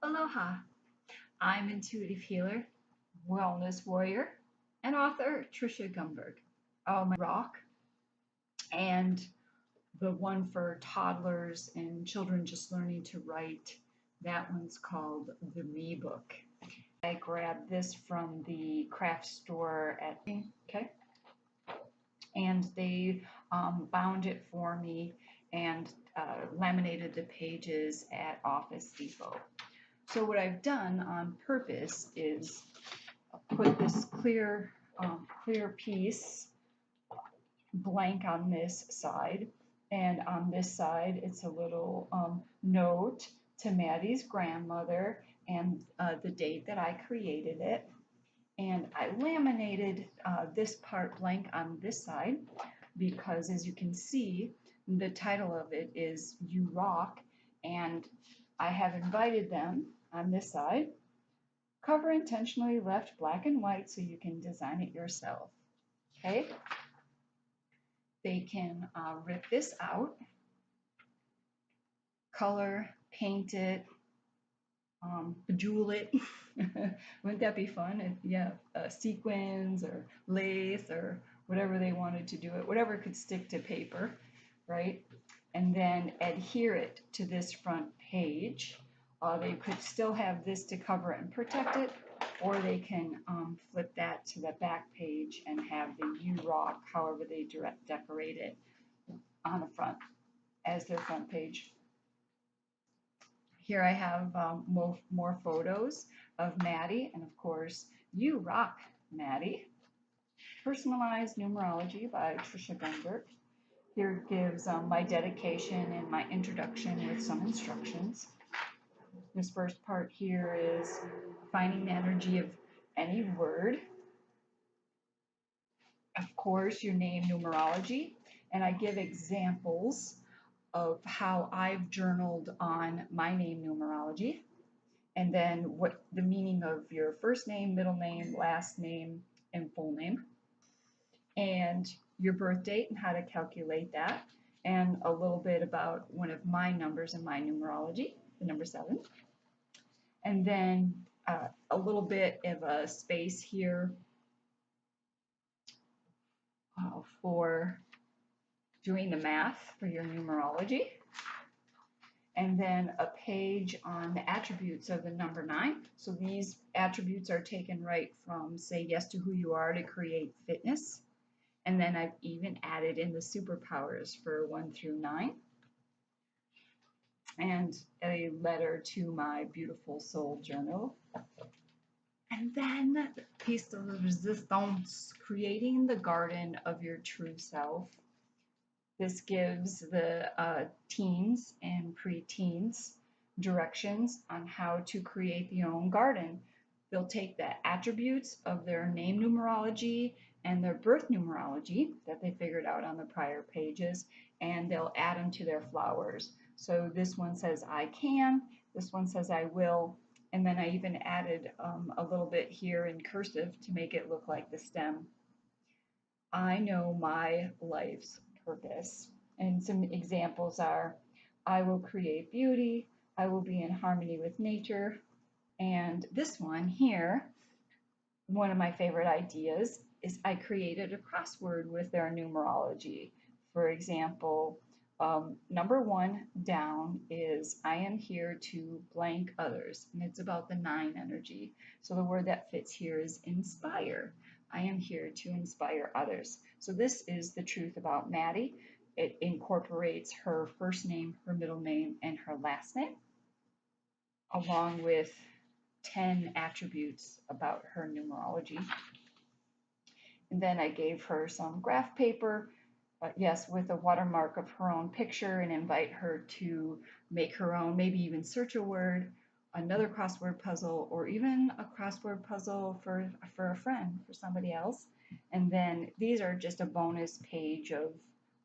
Aloha! I'm intuitive healer, wellness warrior, and author Trisha Gumberg. Oh, my rock and the one for toddlers and children just learning to write. That one's called the Me Book. I grabbed this from the craft store at okay, and they bound it for me and laminated the pages at Office Depot. So what I've done on purpose is put this clear piece blank on this side, and on this side it's a little note to Maddie's grandmother and the date that I created it. And I laminated this part blank on this side because, as you can see, the title of it is You Rock, and I have invited them on this side. Cover intentionally left black and white so you can design it yourself. Okay? They can rip this out, color, paint it, bejewel it. Wouldn't that be fun? If, yeah, sequins or lace or whatever they wanted to do it, whatever could stick to paper, right? And then adhere it to this front page. They could still have this to cover it and protect it, or they can flip that to the back page and have the You Rock, however they decorate it, on the front as their front page. Here I have more photos of Maddie, and of course, You Rock, Maddie. Personalized Numerology by Trisha Gumberg. Here gives my dedication and my introduction with some instructions. This first part here is finding the energy of any word. Of course, your name numerology, and I give examples of how I've journaled on my name numerology, and then what the meaning of your first name, middle name, last name, and full name, and your birth date and how to calculate that, and a little bit about one of my numbers in my numerology, the number 7. And then a little bit of a space here for doing the math for your numerology. And then a page on the attributes of the number 9. So these attributes are taken right from Say Yes to Who You Are to Create Fitness. And then I've even added in the superpowers for 1 through 9. And a letter to my beautiful soul journal. And then piece de resistance, creating the garden of your true self. This gives the teens and preteens directions on how to create their own garden. They'll take the attributes of their name numerology and their birth numerology that they figured out on the prior pages, and they'll add them to their flowers. So this one says I can, this one says I will, and then I even added a little bit here in cursive to make it look like the stem. I know my life's purpose. And some examples are, I will create beauty, I will be in harmony with nature, and this one here, one of my favorite ideas, is I created a crossword with their numerology. For example, number 1 down is I am here to blank others, and it's about the 9 energy. So the word that fits here is inspire. I am here to inspire others. So this is the truth about Maddie. It incorporates her first name, her middle name, and her last name, along with 10 attributes about her numerology. And then I gave her some graph paper, yes, with a watermark of her own picture, and invite her to make her own, maybe even search a word, another crossword puzzle, or even a crossword puzzle for a friend, for somebody else. And then these are just a bonus page of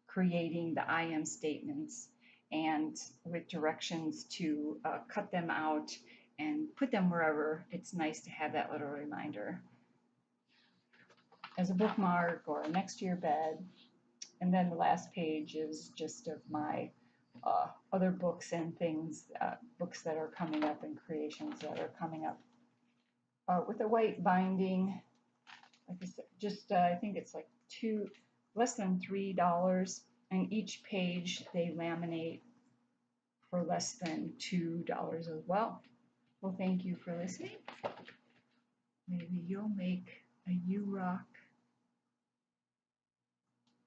creating the I am statements, and with directions to cut them out and put them wherever it's nice to have that little reminder as a bookmark or next to your bed. And then the last page is just of my other books and things, books that are coming up and creations that are coming up. With a white binding, like I said, just I think it's like less than $3, and each page they laminate for less than $2 as well. Well, thank you for listening. Maybe you'll make a you rock